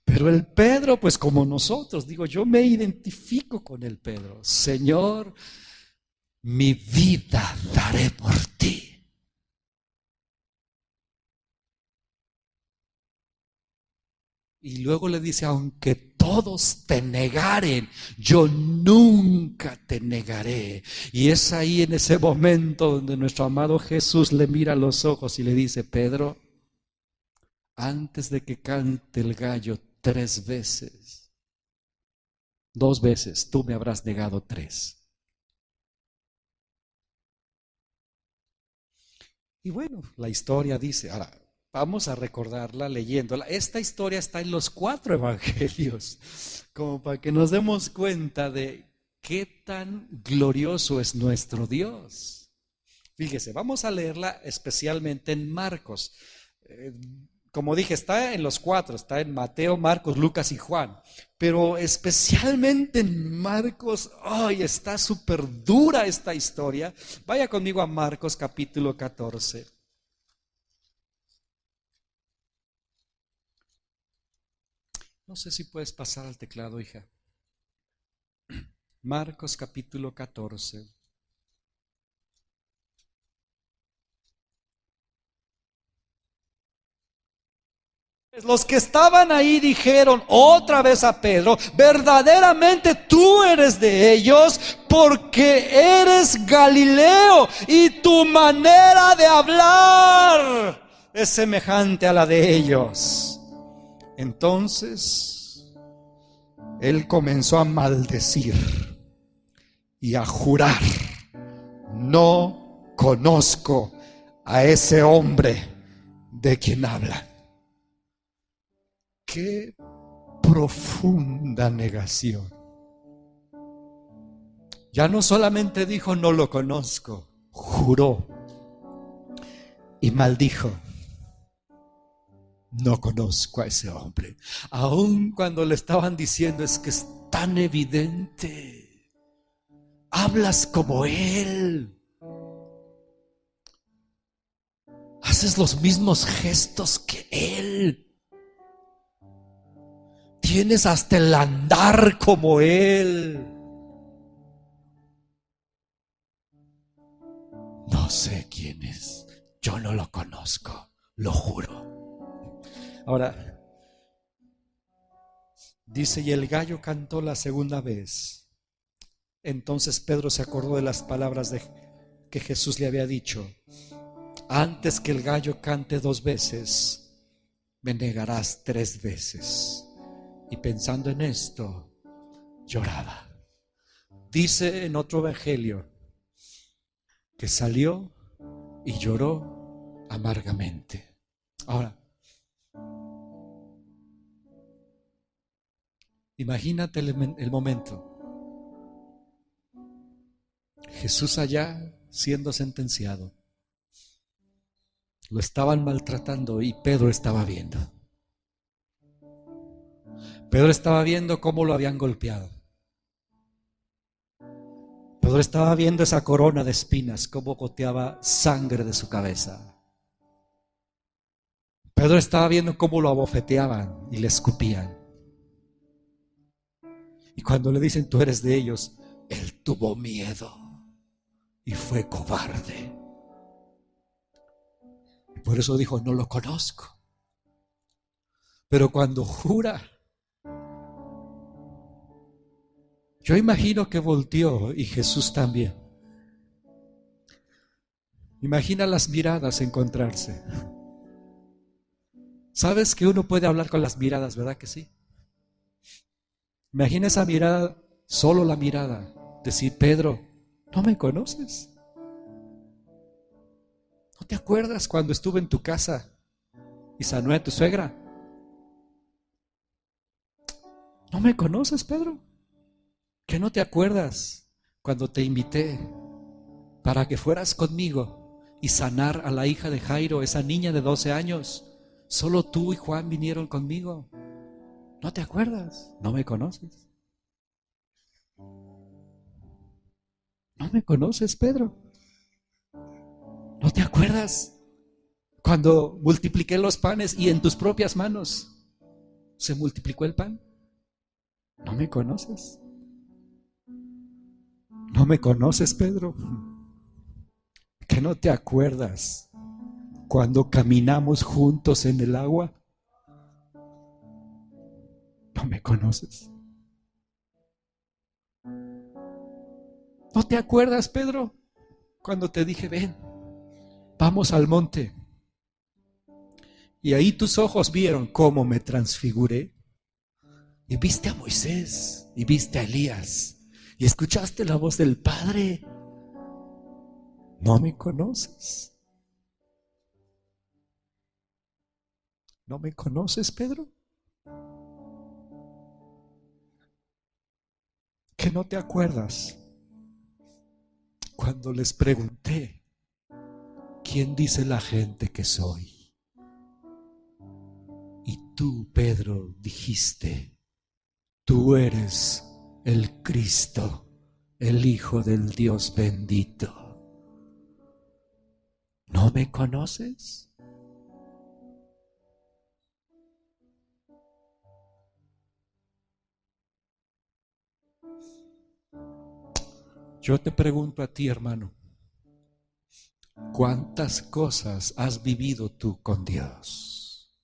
Pero el Pedro, pues como nosotros, digo, yo me identifico con el Pedro. Señor, mi vida daré por ti. Y luego le dice: aunque todos te negaren, yo nunca te negaré. Y es ahí, en ese momento, donde nuestro amado Jesús le mira a los ojos y le dice: Pedro, antes de que cante el gallo 3 veces, 2 veces, tú me habrás negado 3. Y bueno, la historia dice, ahora vamos a recordarla leyéndola. Esta historia está en los 4 evangelios, como para que nos demos cuenta de qué tan glorioso es nuestro Dios. Fíjese, vamos a leerla especialmente en Marcos. Como dije, está en los 4, está en Mateo, Marcos, Lucas y Juan. Pero especialmente en Marcos, ¡ay! Está súper dura esta historia. Vaya conmigo a Marcos capítulo 14. No sé si puedes pasar al teclado, hija. Marcos capítulo 14. Los que estaban ahí dijeron otra vez a Pedro: verdaderamente tú eres de ellos, porque eres Galileo y tu manera de hablar es semejante a la de ellos. Entonces él comenzó a maldecir y a jurar: no conozco a ese hombre de quien habla. Qué profunda negación. Ya no solamente dijo: no lo conozco, juró y maldijo: no conozco a ese hombre. Aun cuando le estaban diciendo: es que es tan evidente, hablas como él, haces los mismos gestos que él, tienes hasta el andar como él. No sé quién es, yo no lo conozco, lo juro. Ahora,
Dice, y el gallo cantó la segunda vez. Entonces Pedro se acordó de las palabras que Jesús le había dicho: antes que el gallo cante 2 veces, me negarás 3 veces. Y pensando en esto, lloraba. Dice en otro evangelio que salió y lloró amargamente. Ahora, imagínate el momento. Jesús allá siendo sentenciado. Lo estaban maltratando y Pedro estaba viendo. Pedro estaba viendo cómo lo habían golpeado. Pedro estaba viendo esa corona de espinas, cómo goteaba sangre de su cabeza. Pedro estaba viendo cómo lo abofeteaban y le escupían. Y cuando le dicen, tú eres de ellos, él tuvo miedo y fue cobarde. Y por eso dijo, no lo conozco. Pero cuando jura, yo imagino que volteó, y Jesús también. Imagina las miradas encontrarse. ¿Sabes que uno puede hablar con las miradas, verdad que sí? Imagina esa mirada, solo la mirada. Decir, Pedro, ¿no me conoces? ¿No te acuerdas cuando estuve en tu casa y sané a tu suegra? ¿No me conoces, Pedro? ¿Que no te acuerdas cuando te invité para que fueras conmigo y sanar a la hija de Jairo, esa niña de 12 años? Solo tú y Juan vinieron conmigo. ¿No te acuerdas? ¿No me conoces? ¿No me conoces, Pedro? ¿No te acuerdas cuando multipliqué los panes y en tus propias manos se multiplicó el pan? ¿No me conoces? ¿No me conoces, Pedro? ¿Que no te acuerdas cuando caminamos juntos en el agua? ¿No me conoces? ¿No te acuerdas, Pedro, cuando te dije, ven, vamos al monte? Y ahí tus ojos vieron cómo me transfiguré. Y viste a Moisés, y viste a Elías, y escuchaste la voz del Padre. ¿No me conoces? ¿No me conoces, Pedro? ¿Que no te acuerdas cuando les pregunté, ¿quién dice la gente que soy? Y tú, Pedro, dijiste, tú eres el Cristo, el Hijo del Dios bendito. ¿No me conoces? Yo te pregunto a ti, hermano, ¿cuántas cosas has vivido tú con Dios?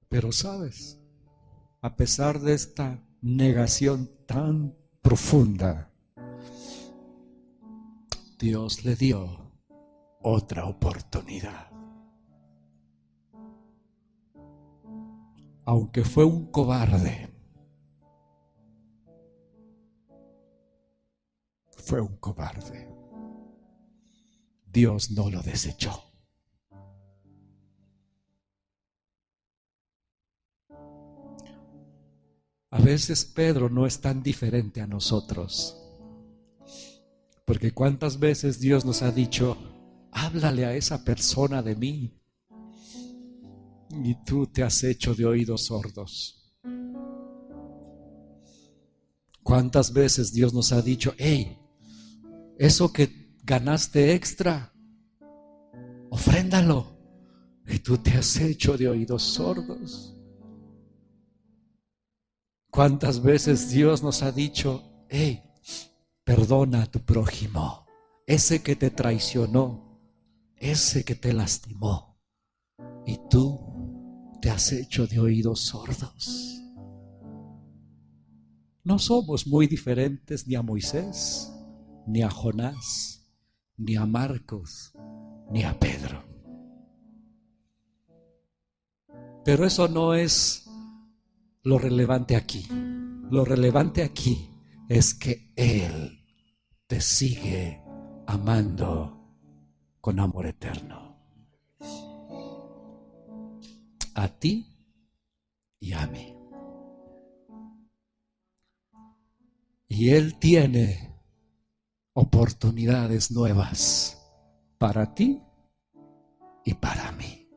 Pero sabes, a pesar de esta negación tan profunda, Dios le dio otra oportunidad. Aunque fue un cobarde, Dios no lo desechó. A veces Pedro no es tan diferente a nosotros, porque cuántas veces Dios nos ha dicho, háblale a esa persona de mí, y tú te has hecho de oídos sordos. Cuántas veces Dios nos ha dicho, hey, eso que ganaste extra, ofréndalo, y tú te has hecho de oídos sordos. ¿Cuántas veces Dios nos ha dicho, hey, Perdona a tu prójimo, ese que te traicionó, ese que te lastimó, y tú te has hecho de oídos sordos. No somos muy diferentes ni a Moisés, ni a Jonás, ni a Marcos, ni a Pedro. Pero eso no es lo relevante aquí. Lo relevante aquí es que Él te sigue amando con amor eterno. A ti y a mí. Y Él tiene oportunidades nuevas para ti y para mí.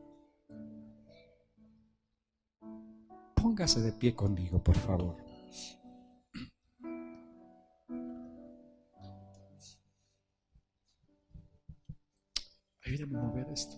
Póngase de pie conmigo, por favor. Ayúdame a mover esto.